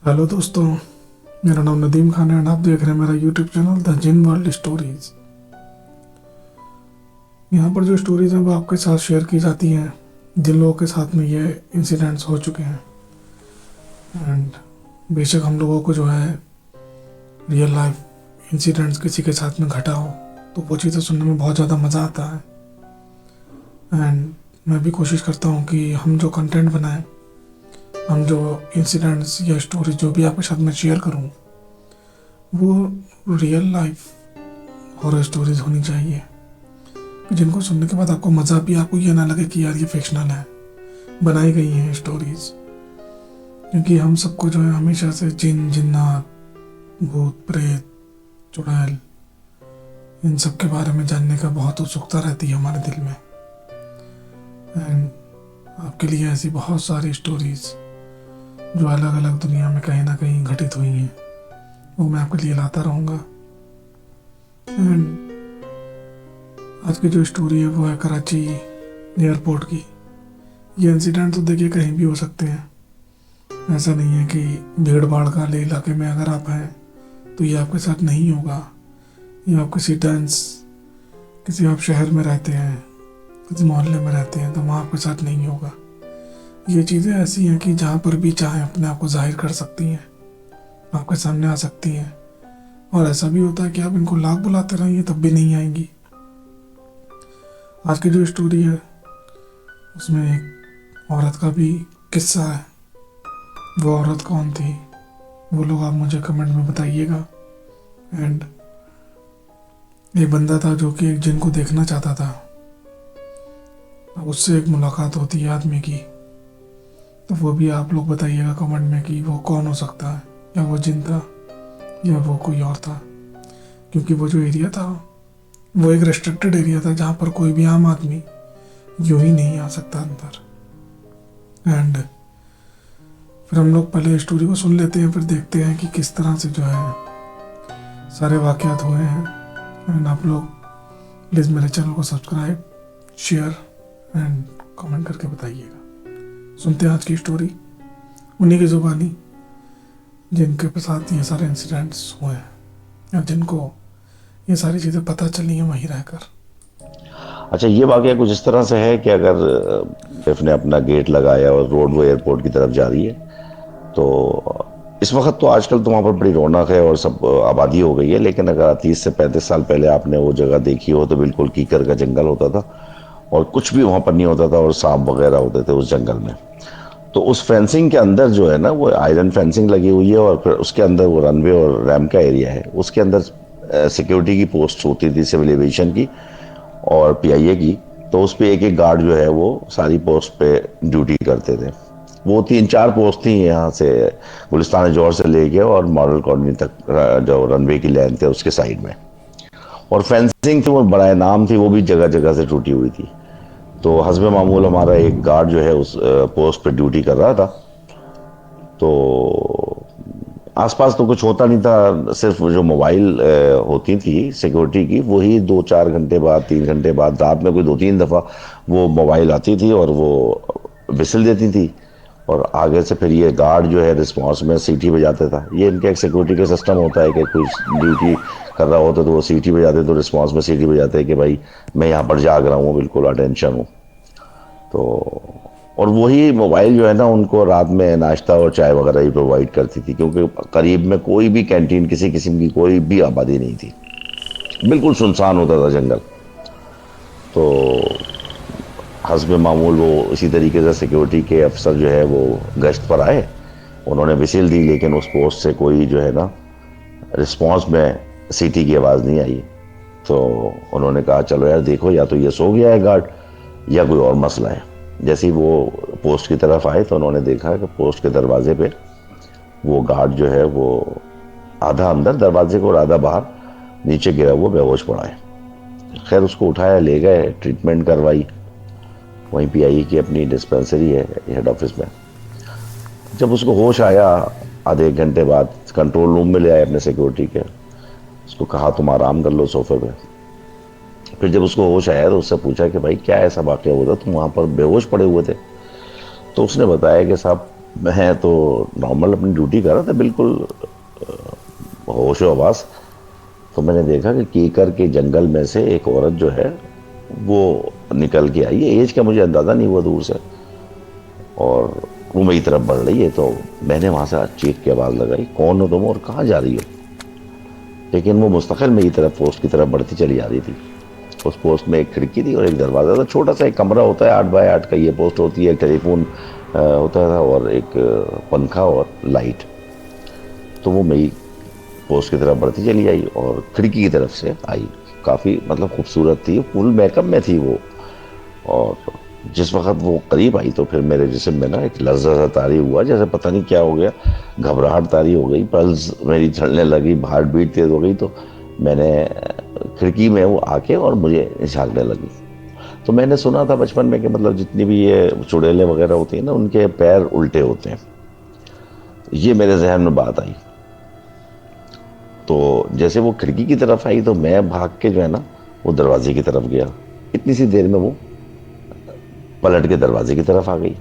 Hello दोस्तों, मेरा नाम नदीम खान है और आप देख रहे हैं मेरा यूट्यूब चैनल द जिन वर्ल्ड स्टोरीज। यहाँ पर जो स्टोरीज हैं वो आपके साथ शेयर की जाती हैं जिन लोगों के साथ में ये इंसिडेंट्स हो चुके हैं। एंड बेशक हम लोगों को जो है रियल लाइफ इंसिडेंट्स किसी के साथ में घटा हो तो वो चीज़ें सुनने में बहुत ज़्यादा मज़ा आता है। एंड मैं भी कोशिश करता हूँ कि हम जो कंटेंट बनाएं, हम जो इंसिडेंट्स या स्टोरी जो भी आपके साथ में शेयर करूँ वो रियल लाइफ हॉरर स्टोरीज होनी चाहिए, जिनको सुनने के बाद आपको मज़ा भी, आपको ये ना लगे कि यार ये फिक्शनल है, बनाई गई हैं स्टोरीज। क्योंकि हम सबको जो है हमेशा से जिन जिन्नात, भूत प्रेत, चुड़ैल, इन सब के बारे में जानने का बहुत उत्सुकता रहती है हमारे दिल में। एंड आपके लिए ऐसी बहुत सारी स्टोरीज जो अलग अलग दुनिया में कहीं ना कहीं घटित हुई हैं वो मैं आपके लिए लाता रहूँगा। एंड आज की जो स्टोरी है वो है कराची एयरपोर्ट की। ये इंसिडेंट तो देखिए कहीं भी हो सकते हैं, ऐसा नहीं है कि भीड़ भाड़ वाले इलाके में अगर आप हैं तो ये आपके साथ नहीं होगा, या आप किसी आप शहर में रहते हैं, किसी मोहल्ले में रहते हैं तो वहाँ आपके साथ नहीं होगा। ये चीज़ें ऐसी हैं कि जहाँ पर भी चाहें अपने आप को जाहिर कर सकती हैं, आपके सामने आ सकती हैं। और ऐसा भी होता है कि आप इनको लाख बुलाते रहेंगे तब भी नहीं आएंगी। आज की जो स्टोरी है उसमें एक औरत का भी किस्सा है। वो औरत कौन थी वो लोग आप मुझे कमेंट में बताइएगा। एंड एक बंदा था जो कि एक जिन को देखना चाहता था, अब उससे एक मुलाकात होती है आदमी की, तो वो भी आप लोग बताइएगा कमेंट में कि वो कौन हो सकता है, या वो जिन था या वो कोई और था। क्योंकि वो जो एरिया था वो एक रेस्ट्रिक्टेड एरिया था जहाँ पर कोई भी आम आदमी यूं ही नहीं आ सकता अंदर। एंड फिर हम लोग पहले स्टोरी को सुन लेते हैं, फिर देखते हैं कि किस तरह से जो है सारे वाक़यात हुए हैं। एंड आप लोग प्लीज़ मेरे चैनल को सब्सक्राइब, शेयर एंड कमेंट करके बताइएगा। सुनते हैं आज की स्टोरी उन्हीं की ज़ुबानी जिनके साथ ये सारे इंसिडेंट्स हुए हैं या जिनको ये सारी चीज़ें पता चली हैं वहीं रहकर। अच्छा, ये वाकया कुछ इस तरह से है कि अगर वाइफ ने अपना गेट लगाया और रोड वो एयरपोर्ट की तरफ जा रही है, तो इस वक्त तो आजकल तो वहाँ पर बड़ी रौनक है और सब आबादी हो गई है, लेकिन अगर 30 से 35 साल पहले आपने वो जगह देखी हो तो बिल्कुल कीकर का जंगल होता था और कुछ भी वहाँ पर नहीं होता था और सांप वगैरह होते थे उस जंगल में। तो उस फेंसिंग के अंदर जो है ना, वो आयरन फेंसिंग लगी हुई है और फिर उसके अंदर वो रनवे और रैम का एरिया है, उसके अंदर सिक्योरिटी की पोस्ट होती थी, सिविल एविएशन की और पीआईए की। तो उस पे एक एक गार्ड जो है वो सारी पोस्ट पे ड्यूटी करते थे। वो 3-4 पोस्ट थी यहाँ से गुलिस्तान जौहर से लेके और मॉडल कॉलोनी तक, जो रनवे की लाइन थे उसके साइड में। और फेंसिंग थी वो बड़ा नाम थी, वो भी जगह जगह से टूटी हुई थी। तो हस्बे मामूल हमारा एक गार्ड जो है उस पोस्ट पे ड्यूटी कर रहा था। तो आसपास तो कुछ होता नहीं था, सिर्फ जो मोबाइल होती थी सिक्योरिटी की, वही 2-4 घंटे बाद, 3 घंटे बाद, रात में कोई 2-3 दफ़ा वो मोबाइल आती थी और वो विसिल देती थी और आगे से फिर ये गार्ड जो है रिस्पॉन्स में सीटी बजाता था। ये इनका एक सिक्योरिटी का सिस्टम होता है कि कोई ड्यूटी कर रहा होता तो वो सीटी बजाते, तो रिस्पॉन्स में सीटी बजाते हैं कि भाई मैं यहाँ पर जाग रहा हूँ, बिल्कुल अटेंशन हूँ। तो और वही मोबाइल जो है ना उनको रात में नाश्ता और चाय वगैरह ही प्रोवाइड करती थी, क्योंकि करीब में कोई भी कैंटीन, किसी किस्म की कोई भी आबादी नहीं थी, बिल्कुल सुनसान होता था जंगल। तो हस्बे मामूल वो इसी तरीके से सिक्योरिटी के अफसर जो है वो गश्त पर आए, उन्होंने विसिल दी, लेकिन उस पोस्ट से कोई जो है ना रिस्पॉन्स में सीटी की आवाज़ नहीं आई। तो उन्होंने कहा चलो यार देखो, या तो ये सो गया है गार्ड या कोई और मसला है। जैसे ही वो पोस्ट की तरफ आए तो उन्होंने देखा कि पोस्ट के दरवाजे पे वो गार्ड जो है वो आधा अंदर दरवाजे को और आधा बाहर नीचे गिरा हुआ बेहोश पड़ा है। खैर उसको उठाया, ले गए, ट्रीटमेंट करवाई, वहीं पीआईए की अपनी डिस्पेंसरी है हेड ऑफिस में। जब उसको होश आया आधे एक घंटे बाद, कंट्रोल रूम में ले आए अपने सिक्योरिटी के, उसको कहा तुम आराम कर लो सोफे पे। फिर जब उसको होश आया तो उससे पूछा कि भाई क्या ऐसा वाकया हुआ था, तुम वहाँ पर बेहोश पड़े हुए थे? तो उसने बताया कि साहब मैं तो नॉर्मल अपनी ड्यूटी कर रहा था, बिल्कुल होशो हवास। तो मैंने देखा कि कीकर के जंगल में से एक औरत जो है वो निकल के आई है। एज का मुझे अंदाज़ा नहीं हुआ दूर से, और वो मेरी तरफ बढ़ रही है। तो मैंने वहाँ से चीख के आवाज़ लगाई, कौन हो तुम और कहाँ जा रही हो? लेकिन वो मुस्तकिल मेरी तरफ पोस्ट की तरफ बढ़ती चली जा रही थी। उस पोस्ट में एक खिड़की थी और एक दरवाज़ा था, छोटा सा एक कमरा होता है 8 बाय 8 का, ये पोस्ट होती है। एक टेलीफोन होता था और एक पंखा और लाइट। तो वो मेरी पोस्ट की तरफ बढ़ती चली आई और खिड़की की तरफ से आई। काफ़ी मतलब खूबसूरत थी, फुल मेकअप में थी वो। और जिस वक्त वो करीब आई तो फिर मेरे जिस्म में ना एक लर्जा सा तारी हुआ, जैसे पता नहीं क्या हो गया, घबराहट तारी हो गई, पल्स मेरी चलने लगी, हार्ट बीट तेज हो गई। तो मैंने खिड़की में वो आके और मुझे झांकने लगी। तो मैंने सुना था बचपन में कि मतलब जितनी भी ये चुड़ैलें वगैरह होती हैं ना, उनके पैर उल्टे होते हैं। ये मेरे जहन में बात आई। तो जैसे वो खिड़की की तरफ आई तो मैं भाग के जो है ना वो दरवाजे की तरफ गया। इतनी सी देर में वो पलट के दरवाजे की तरफ आ गई।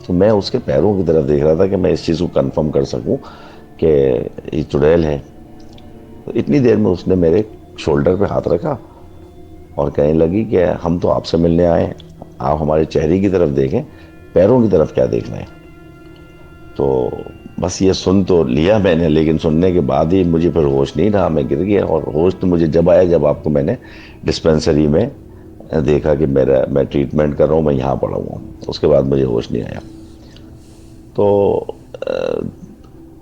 तो मैं उसके पैरों की तरफ देख रहा था कि मैं इस चीज़ को कंफर्म कर सकूं कि ये चुड़ैल है। तो इतनी देर में उसने मेरे शोल्डर पे हाथ रखा और कहने लगी कि हम तो आपसे मिलने आए हैं, आप हमारे चेहरे की तरफ देखें, पैरों की तरफ क्या देख रहे हैं? तो बस ये सुन तो लिया मैंने, लेकिन सुनने के बाद ही मुझे फिर होश नहीं रहा, मैं गिर गया। और होश तो मुझे जब आया जब आपको मैंने डिस्पेंसरी में देखा कि मैं ट्रीटमेंट कर रहा हूँ, मैं यहाँ पड़ा हुआ हूँ। उसके बाद मुझे होश नहीं आया। तो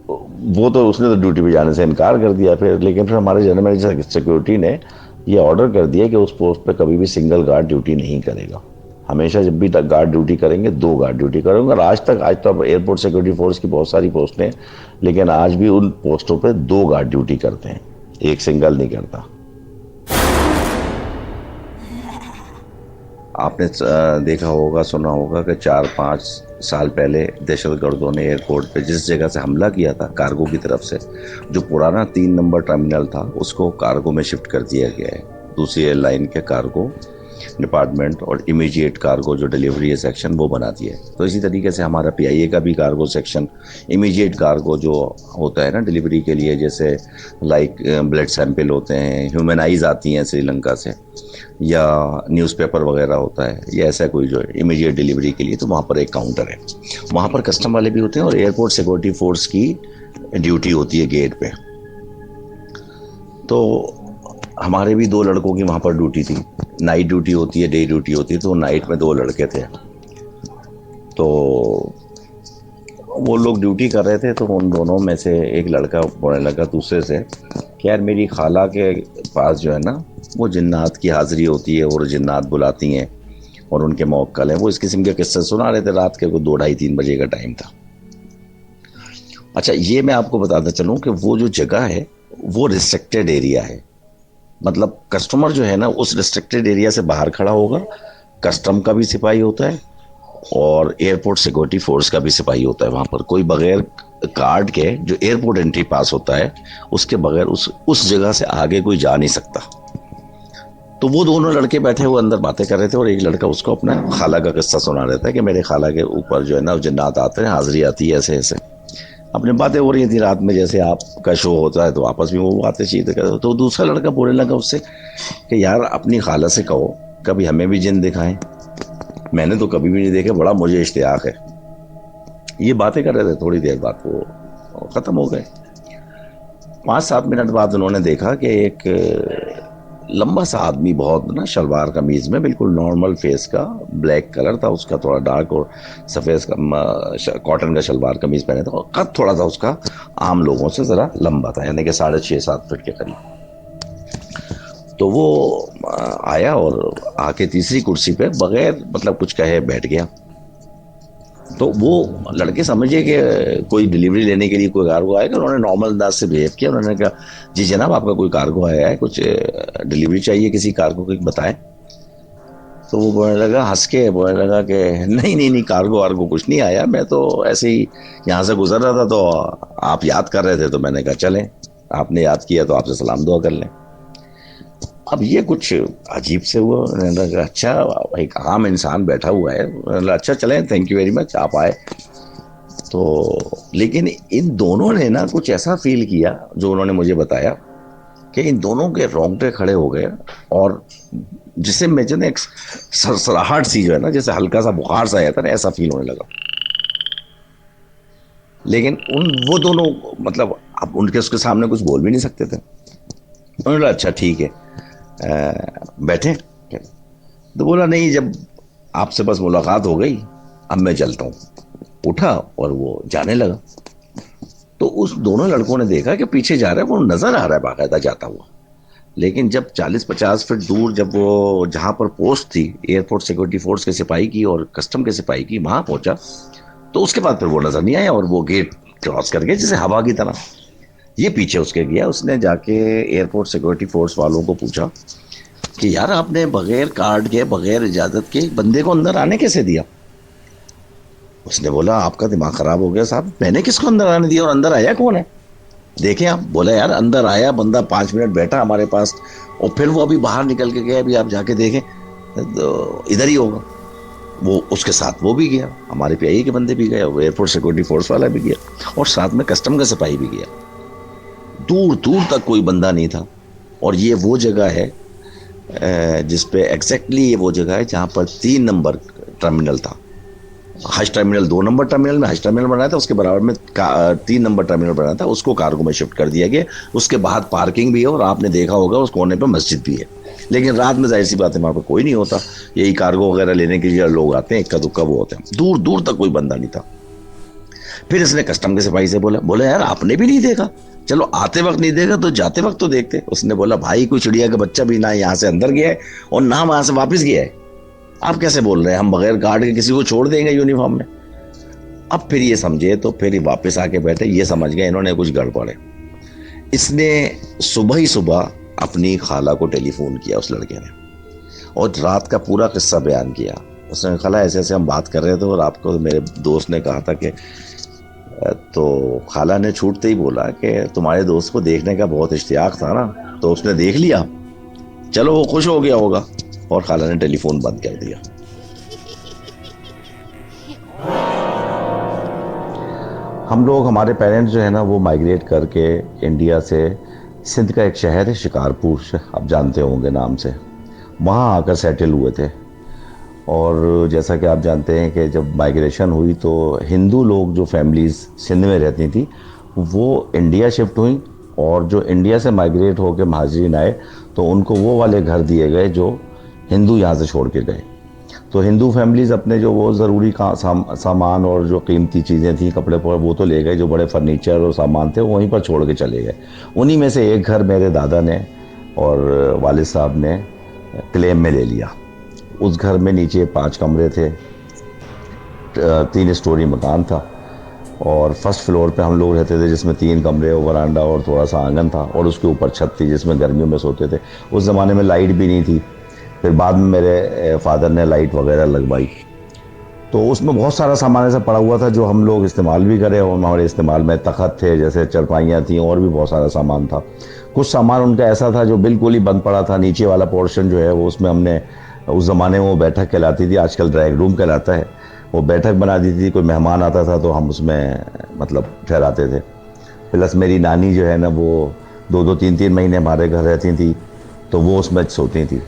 वो तो उसने तो ड्यूटी पे जाने से इनकार कर दिया फिर। लेकिन फिर हमारे जनरल मैनेजर सिक्योरिटी ने ये ऑर्डर कर दिया कि उस पोस्ट पे कभी भी सिंगल गार्ड ड्यूटी नहीं करेगा। हमेशा जब भी गार्ड ड्यूटी करेंगे 2 गार्ड ड्यूटी करेंगे। और आज तो अब एयरपोर्ट सिक्योरिटी फोर्स की बहुत सारी पोस्टें हैं, लेकिन आज भी उन पोस्टों पे 2 गार्ड ड्यूटी करते हैं, एक सिंगल नहीं करता। आपने देखा होगा, सुना होगा कि 4-5 साल पहले दहशतगर्दों ने एयरपोर्ट पे जिस जगह से हमला किया था कार्गो की तरफ से, जो पुराना 3 नंबर टर्मिनल था उसको कार्गो में शिफ्ट कर दिया गया है। दूसरी एयरलाइन के कार्गो डिपार्टमेंट और इमीडिएट कार्गो जो डिलीवरी है सेक्शन वो बना दिया है। तो इसी तरीके से हमारा पीआईए का भी कार्गो सेक्शन, इमीडिएट कार्गो जो होता है ना डिलीवरी के लिए, जैसे लाइक ब्लड सैंपल होते हैं, ह्यूमन आइज़ आती हैं श्रीलंका से, या न्यूज़पेपर वगैरह होता है, या ऐसा कोई जो इमीडिएट डिलीवरी के लिए, तो वहाँ पर एक काउंटर है। वहाँ पर कस्टम वाले भी होते हैं और एयरपोर्ट सिक्योरिटी फोर्स की ड्यूटी होती है गेट पे। तो हमारे भी 2 लड़कों की वहाँ पर ड्यूटी थी। नाइट ड्यूटी होती है, डे ड्यूटी होती है। तो नाइट में 2 लड़के थे। तो वो लोग ड्यूटी कर रहे थे, तो उन दोनों में से एक लड़का बोलने लगा दूसरे से कि यार मेरी खाला के पास जो है ना वो जिन्नात की हाज़िरी होती है और जिन्नात बुलाती हैं और उनके मौक्कल हैं। वो इस किस्म के किस्से सुना रहे थे। रात के को 2-2:30-3 बजे का टाइम था। अच्छा, ये मैं आपको बताता चलूँ कि वो जो जगह है वो रिस्ट्रिक्टेड एरिया है। मतलब कस्टमर जो है ना उस रिस्ट्रिक्टेड एरिया से बाहर खड़ा होगा। कस्टम का भी सिपाही होता है और एयरपोर्ट सिक्योरिटी फोर्स का भी सिपाही होता है। वहाँ पर कोई बगैर कार्ड के जो एयरपोर्ट एंट्री पास होता है उसके बगैर उस जगह से आगे कोई जा नहीं सकता। तो वो दोनों लड़के बैठे हुए अंदर बातें कर रहे थे और एक लड़का उसको अपना खाला का किस्सा सुना रहा था कि मेरे खाला के ऊपर जो है ना जिन्नात आते हैं, हाजिरी आती है, ऐसे ऐसे अपनी बातें हो रही थी रात में। जैसे आपका शो होता है तो आपस में वो बातें चीतें कर। तो दूसरा लड़का बोलने लगा उससे कि यार अपनी खाला से कहो कभी हमें भी जिन दिखाएं, मैंने तो कभी भी नहीं देखे, बड़ा मुझे इश्तियाक है। ये बातें कर रहे थे। थोड़ी देर बाद वो ख़त्म हो गए। 5-7 मिनट बाद उन्होंने देखा कि एक लंबा सा आदमी, बहुत ना शलवार कमीज़ में, बिल्कुल नॉर्मल फेस का, ब्लैक कलर था उसका, थोड़ा डार्क, और सफ़ेद का कॉटन का शलवार कमीज़ पहने था और कद थोड़ा सा उसका आम लोगों से ज़रा लंबा था, यानी कि 6.5-7 फीट के करीब। तो वो आया और आके तीसरी कुर्सी पे बगैर मतलब कुछ कहे बैठ गया। तो वो लड़के समझे कि कोई डिलीवरी लेने के लिए कोई कार्गो आएगा। उन्होंने नॉर्मल अंदाज से बिहेव किया। उन्होंने कहा जी जनाब आपका कोई कार्गो आया है, कुछ डिलीवरी चाहिए किसी कार्गो की, बताएं। तो वो बोलने लगा, हंस के बोलने लगा कि नहीं नहीं नहीं, कार्गो वार्गो कुछ नहीं आया, मैं तो ऐसे ही यहाँ से गुजर रहा था तो आप याद कर रहे थे तो मैंने कहा चलें, आपने याद किया तो आपसे सलाम दुआ कर लें। अब ये कुछ अजीब से हुआ। मैंने कहा अच्छा एक आम इंसान बैठा हुआ है। मैंने कहा अच्छा चलें, थैंक यू वेरी मच, आप आए। तो लेकिन इन दोनों ने ना कुछ ऐसा फील किया, जो उन्होंने मुझे बताया, कि इन दोनों के रोंगटे खड़े हो गए, और जिसे मैं जो ना एक सरसराहट सी जो है ना, जैसे हल्का सा बुखार सा आया था ना, ऐसा फील होने लगा। लेकिन उन वो दोनों, मतलब अब उनके उसके सामने कुछ बोल भी नहीं सकते थे। उन्होंने बोला अच्छा ठीक है, बैठे। तो बोला नहीं, जब आपसे बस मुलाकात हो गई, अब मैं चलता हूँ। उठा और वो जाने लगा। तो उस दोनों लड़कों ने देखा कि पीछे जा रहा है, वो नजर आ रहा है बाकायदा जाता हुआ। लेकिन जब 40-50 फीट दूर, जब वो जहां पर पोस्ट थी एयरपोर्ट सिक्योरिटी फोर्स के सिपाही की और कस्टम के सिपाही की, वहां पहुंचा, तो उसके बाद फिर वो नजर नहीं आया, और वो गेट क्रॉस कर गया जैसे हवा की तरह। ये पीछे उसके गया। उसने जाके एयरपोर्ट सिक्योरिटी फोर्स वालों को पूछा कि यार, आपने बगैर कार्ड के, बगैर इजाजत के एक बंदे को अंदर आने कैसे दिया? उसने बोला आपका दिमाग खराब हो गया साहब, मैंने किसको अंदर आने दिया, और अंदर आया कौन है? देखें आप। बोला यार, अंदर आया बंदा, 5 मिनट बैठा हमारे पास, और फिर वो अभी बाहर निकल के गया, अभी आप जाके देखें तो इधर ही होगा। वो उसके साथ वो भी गया, हमारे पीआई के बंदे भी गए, वो एयरपोर्ट सिक्योरिटी फोर्स वाला भी गया, और साथ में कस्टम का सिपाही भी गया। दूर दूर तक कोई बंदा नहीं था। और ये वो जगह है जिसपे एग्जैक्टली ये वो जगह है जहां पर 3 नंबर टर्मिनल था। हज टर्मिनल 2 नंबर टर्मिनल में हज टर्मिनल बनाया था, उसके बराबर में 3 नंबर टर्मिनल बनाया था, उसको कार्गो में शिफ्ट कर दिया गया। उसके बाद पार्किंग भी है, और आपने देखा होगा उस कोने पे मस्जिद भी है। लेकिन रात में जाहिर सी बात है वहां पर कोई नहीं होता, यही कार्गो वगैरह लेने के लिए लोग आते हैं, इक्का दुक्का वो होते हैं। दूर दूर तक कोई बंदा नहीं था। फिर इसने कस्टम के सिपाही से बोला, बोले यार आपने भी नहीं देखा? चलो आते वक्त नहीं देखा तो जाते वक्त तो देखते। उसने बोला भाई, कोई चिड़िया का बच्चा भी ना यहाँ से अंदर गया है और ना वहां से वापस गया है। आप कैसे बोल रहे हैं हम बगैर गार्ड के किसी को छोड़ देंगे यूनिफॉर्म में? अब फिर ये समझे, तो फिर वापस आके बैठे, ये समझ गए इन्होंने कुछ गड़बड़ है। इसने सुबह ही सुबह अपनी खाला को टेलीफोन किया उस लड़के ने, और रात का पूरा किस्सा बयान किया। उसने खाला ऐसे ऐसे हम बात कर रहे थे, और आपको मेरे दोस्त ने कहा था कि, तो खाला ने छूटते ही बोला कि तुम्हारे दोस्त को देखने का बहुत इश्तियाक था ना, तो उसने देख लिया, चलो वो खुश हो गया होगा। और खाला ने टेलीफोन बंद कर दिया। हम लोग, हमारे पेरेंट्स जो है ना, वो माइग्रेट करके इंडिया से, सिंध का एक शहर है शिकारपुर, आप जानते होंगे नाम से, वहाँ आकर सेटल हुए थे। और जैसा कि आप जानते हैं कि जब माइग्रेशन हुई तो हिंदू लोग, जो फैमिलीज़ सिंध में रहती थी, वो इंडिया शिफ्ट हुई, और जो इंडिया से माइग्रेट होकर महाजरीन आए तो उनको वो वाले घर दिए गए जो हिंदू यहाँ से छोड़ के गए। तो हिंदू फैमिलीज़ अपने जो वो ज़रूरी सामान और जो कीमती चीज़ें थी, कपड़े वो तो ले गए, जो बड़े फर्नीचर और सामान थे वहीं पर छोड़ के चले गए। उन्हीं में से एक घर मेरे दादा ने और वालिद साहब ने क्लेम में ले लिया। उस घर में नीचे 5 कमरे थे, 3 स्टोरी मकान था, और फर्स्ट फ्लोर पे हम लोग रहते थे, जिसमें 3 कमरे और वरांडा और थोड़ा सा आंगन था, और उसके ऊपर छत थी जिसमें गर्मियों में सोते थे। उस ज़माने में लाइट भी नहीं थी, फिर बाद में मेरे फादर ने लाइट वगैरह लगवाई। तो उसमें बहुत सारा सामान ऐसा पड़ा हुआ था जो हम लोग इस्तेमाल भी करें, और हमारे इस्तेमाल में तख़त थे, जैसे चरपाइयाँ थी, और भी बहुत सारा सामान था। कुछ सामान उनका ऐसा था जो बिल्कुल ही बंद पड़ा था। नीचे वाला पोर्शन जो है वो, उसमें हमने, उस ज़माने में वो बैठक कहलाती थी, आजकल ड्राइंग रूम कहलाता है, वो बैठक बना दी थी। कोई मेहमान आता था तो हम उसमें मतलब ठहराते थे। प्लस मेरी नानी जो है ना, वो 2-2 3-3 महीने हमारे घर रहती थी, तो वो उसमें सोती थी।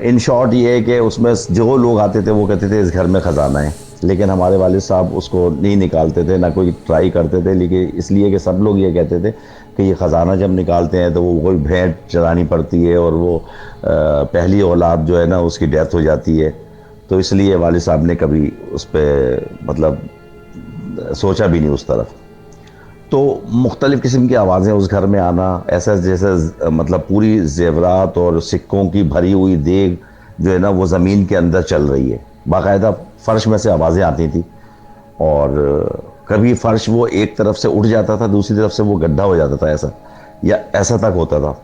इन शॉर्ट ये है कि उसमें जो लोग आते थे वो कहते थे इस घर में ख़जाना है, लेकिन हमारे वालिद साहब उसको नहीं निकालते थे, ना कोई ट्राई करते थे, लेकिन इसलिए कि सब लोग ये कहते थे कि ये ख़जाना जब निकालते हैं तो वो कोई भेंट चढ़ानी पड़ती है, और वो पहली औलाद जो है ना उसकी डेथ हो जाती है। तो इसलिए वालिद साहब ने कभी उस पर मतलब सोचा भी नहीं उस तरफ। तो मुख्तलिफ़ किस्म की आवाज़ें उस घर में आना, ऐसा जैसे मतलब पूरी जेवरात और सिक्कों की भरी हुई देग जो है ना वो ज़मीन के अंदर चल रही है। बाकायदा फ़र्श में से आवाज़ें आती थी, और कभी फ़र्श वो एक तरफ से उठ जाता था, दूसरी तरफ से वो गड्ढा हो जाता था, ऐसा या ऐसा तक होता था।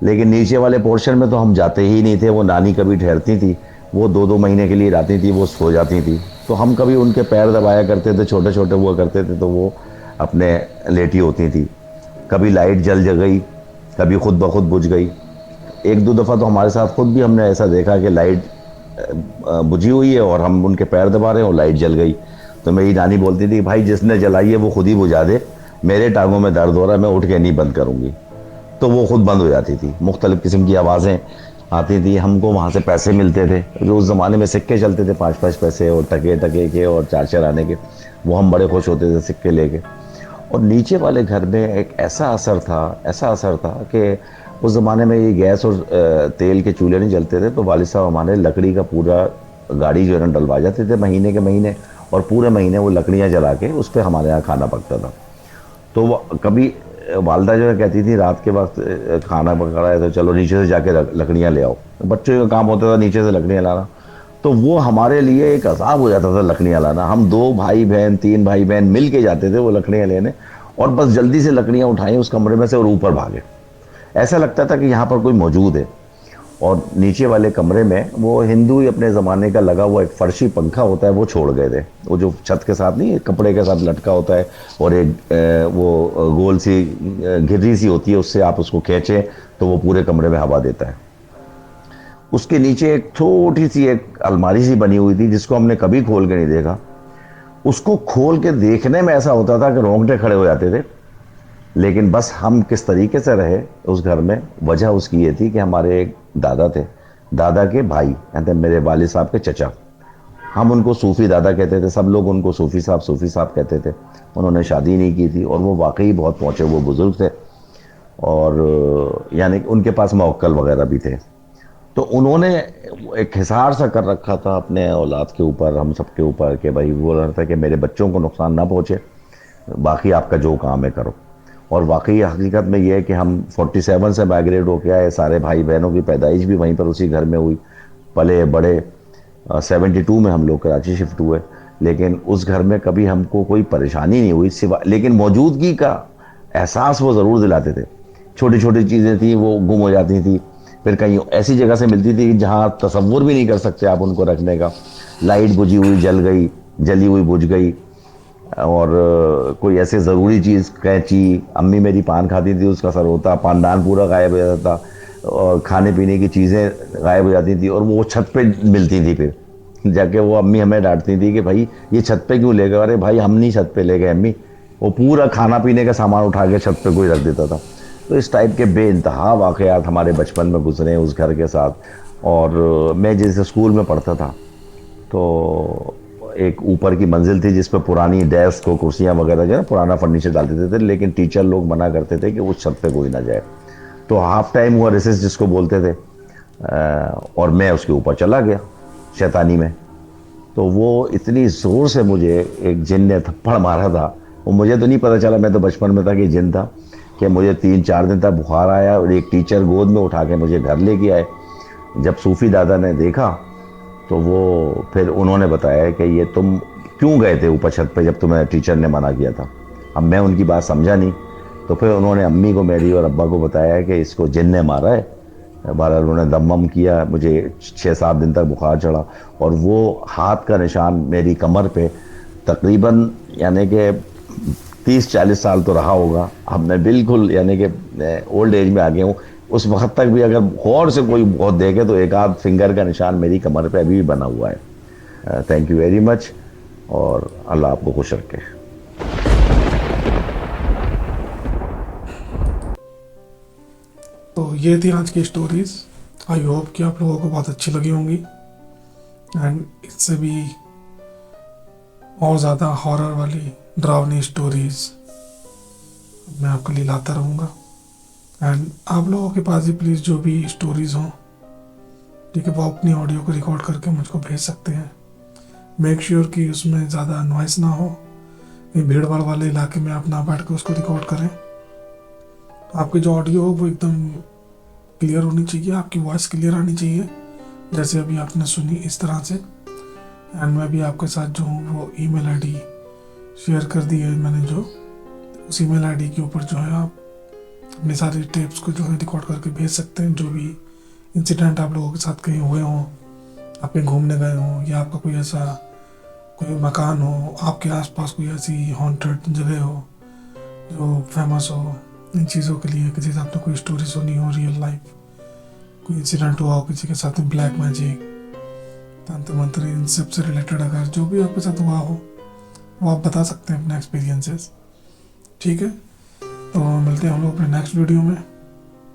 लेकिन नीचे वाले पोर्शन में तो हम जाते ही नहीं थे। वो नानी कभी ठहरती थी, वो 2-2 महीने के लिए रहती थी, वो सो जाती थी, तो हम कभी उनके पैर दबाया करते थे, छोटे छोटे हुआ करते थे, तो वो अपने लेटी होती थी। कभी लाइट जल गई, कभी खुद ब खुद बुझ गई। 1-2 दफ़ा तो हमारे साथ खुद भी हमने ऐसा देखा कि लाइट बुझी हुई है और हम उनके पैर दबा रहे हैं और लाइट जल गई। तो मेरी नानी बोलती थी भाई जिसने जलाई है वो खुद ही बुझा दे, मेरे टांगों में दर्द हो रहा है, मैं उठ के नहीं बंद करूँगी। तो वो खुद बंद हो जाती थी। मुख्तलिफ़ किस्म की आवाज़ें आती थी, हमको वहाँ से पैसे मिलते थे, जो उस ज़माने में सिक्के चलते थे 5-5 पैसे और टके टके के और 4-4 आने के, वो हम बड़े खुश होते थे सिक्के लेके। और नीचे वाले घर में एक ऐसा असर था कि उस ज़माने में ये गैस और तेल के चूल्हे नहीं जलते थे, तो वालिद साहब हमारे लकड़ी का पूरा गाड़ी जो है ना डलवा जाते थे महीने के महीने, और पूरे महीने वो लकड़ियाँ जला के उस पे हमारे यहाँ खाना पकता था। तो वो कभी वालदा जो है कहती थी रात के वक्त खाना पका रहा है तो चलो नीचे से जाके लकड़ियाँ ले आओ। बच्चों का काम होता था नीचे से लकड़ियाँ लाना, तो वो हमारे लिए एक अज़ाब हो जाता था लकड़ियाँ लाना। हम 2 भाई बहन 3 भाई बहन मिल के जाते थे वो लकड़ियाँ लेने, और बस जल्दी से लकड़ियाँ उठाएं उस कमरे में से और ऊपर भागे। ऐसा लगता था कि यहाँ पर कोई मौजूद है। और नीचे वाले कमरे में वो हिंदू ही अपने ज़माने का लगा हुआ एक फर्शी पंखा होता है वो छोड़ गए थे, वो जो छत के साथ नहीं कपड़े के साथ लटका होता है, और एक वो गोल सी घिर्री सी होती है, उससे आप उसको खींचें तो वो पूरे कमरे में हवा देता है। उसके नीचे एक छोटी सी एक अलमारी सी बनी हुई थी जिसको हमने कभी खोल के नहीं देखा। उसको खोल के देखने में ऐसा होता था कि रोंगटे खड़े हो जाते थे। लेकिन बस हम किस तरीके से रहे उस घर में, वजह उसकी ये थी कि हमारे एक दादा थे, दादा के भाई यानी मेरे वालिद साहब के चचा, हम उनको सूफ़ी दादा कहते थे, सब लोग उनको सूफ़ी साहब कहते थे। उन्होंने शादी नहीं की थी और वो वाकई बहुत पहुँचे वो बुज़ुर्ग थे, और यानी उनके पास मवक्कल वगैरह भी थे। तो उन्होंने एक हिसार सा कर रखा था अपने औलाद के ऊपर, हम सबके ऊपर, कि भाई वो रहा था कि मेरे बच्चों को नुकसान ना पहुँचे, बाकी आपका जो काम है करो। और वाकई हकीकत में ये है कि हम 47 से माइग्रेट होके आए, सारे भाई बहनों की पैदाइश भी वहीं पर उसी घर में हुई, पले बड़े। 72 में हम लोग कराची शिफ्ट हुए, लेकिन उस घर में कभी हमको कोई परेशानी नहीं हुई सिवा, लेकिन मौजूदगी का एहसास वो ज़रूर दिलाते थे। छोटी छोटी चीज़ें थी वो गुम हो जाती थी, फिर कहीं ऐसी जगह से मिलती थी जहाँ तसव्वुर भी नहीं कर सकते आप उनको रखने का। लाइट बुझी हुई जल गई, जली हुई बुझ गई, और कोई ऐसे ज़रूरी चीज़ कैंची, अम्मी मेरी पान खाती थी उसका सरोता पानदान पूरा गायब हो जाता था, और खाने पीने की चीज़ें गायब हो जाती थी, और वो छत पे मिलती थी। फिर जाके वो अम्मी हमें डांटती थी कि भाई ये छत पे क्यों ले गए? अरे भाई हम नहीं छत पे ले गए अम्मी, वो पूरा खाना पीने का सामान उठा के छत पे कोई रख देता था। तो इस टाइप के बेइंतहा वाक़यात हमारे बचपन में गुजरे उस घर के साथ। और मैं जैसे स्कूल में पढ़ता था तो एक ऊपर की मंजिल थी जिस पर पुरानी डेस्क और कुर्सियाँ वगैरह जो है पुराना फर्नीचर डाल देते थे, लेकिन टीचर लोग मना करते थे कि उस छत पे कोई ना जाए। तो हाफ टाइम हुआ रिसेस जिसको बोलते थे, और मैं उसके ऊपर चला गया शैतानी में। तो वो इतनी ज़ोर से मुझे एक जिन ने थप्पड़ मारा था, वो मुझे तो नहीं पता चला, मैं तो बचपन में था कि जिन था, कि मुझे 3-4 दिन तक बुखार आया और एक टीचर गोद में उठा के मुझे घर लेके आए। जब सूफ़ी दादा ने देखा तो वो फिर उन्होंने बताया कि ये तुम क्यों गए थे ऊपर छत पे जब तुम्हें टीचर ने मना किया था। अब मैं उनकी बात समझा नहीं, तो फिर उन्होंने अम्मी को मेरी और अब्बा को बताया कि इसको जिन ने मारा है। बहरहाल उन्होंने दम वम किया, मुझे 6-7 दिन तक बुखार चढ़ा, और वो हाथ का निशान मेरी कमर पे तकरीबन यानी कि 30-40 साल तो रहा होगा। अब मैं बिल्कुल यानी कि ओल्ड एज में आ गया हूँ। उस वक्त तक भी अगर गौर से कोई बहुत देखे तो एक आध फिंगर का निशान मेरी कमर पे अभी भी बना हुआ है। थैंक यू वेरी मच, और अल्लाह आपको खुश रखे। तो ये थी आज की स्टोरीज। आई होप कि आप लोगों को बहुत अच्छी लगी होंगी, एंड इससे भी और ज़्यादा हॉरर वाली डरावनी स्टोरीज मैं आपके लिए लाता रहूँगा। एंड आप लोगों के पास भी प्लीज़ जो भी स्टोरीज हों, ठीक है, वो अपनी ऑडियो को रिकॉर्ड करके मुझको भेज सकते हैं। मेक श्योर कि उसमें ज़्यादा नॉइस ना हो, कहीं भीड़ भाड़ वाले इलाके में आप ना बैठ के उसको रिकॉर्ड करें। आपकी जो ऑडियो हो वो एकदम क्लियर होनी चाहिए, आपकी वॉइस क्लियर आनी चाहिए, जैसे अभी आपने सुनी इस तरह से। एंड मैं भी आपके साथ जो हूँ वो ईमेल आईडी शेयर कर दी है मैंने, जो उस ईमेल आईडी के ऊपर जो है आप अपने सारे टेप्स को जो है रिकॉर्ड करके भेज सकते हैं। जो भी इंसिडेंट आप लोगों के साथ कहीं हुए हों, आप कहीं घूमने गए हों, या आपका कोई ऐसा कोई मकान हो, आपके आसपास कोई ऐसी हॉन्टेड जगह हो जो फेमस हो, इन चीज़ों के लिए किसी से आपने कोई स्टोरी सुनी हो, रियल लाइफ कोई इंसिडेंट हुआ हो किसी के साथ में, ब्लैक मैजिक, तंत्र मंत्र, इन सब से रिलेटेड अगर जो भी आपके साथ हुआ हो, वो आप बता सकते हैं अपने एक्सपीरियंसेस। ठीक है, तो मिलते हैं हम लोग अपने नेक्स्ट वीडियो में।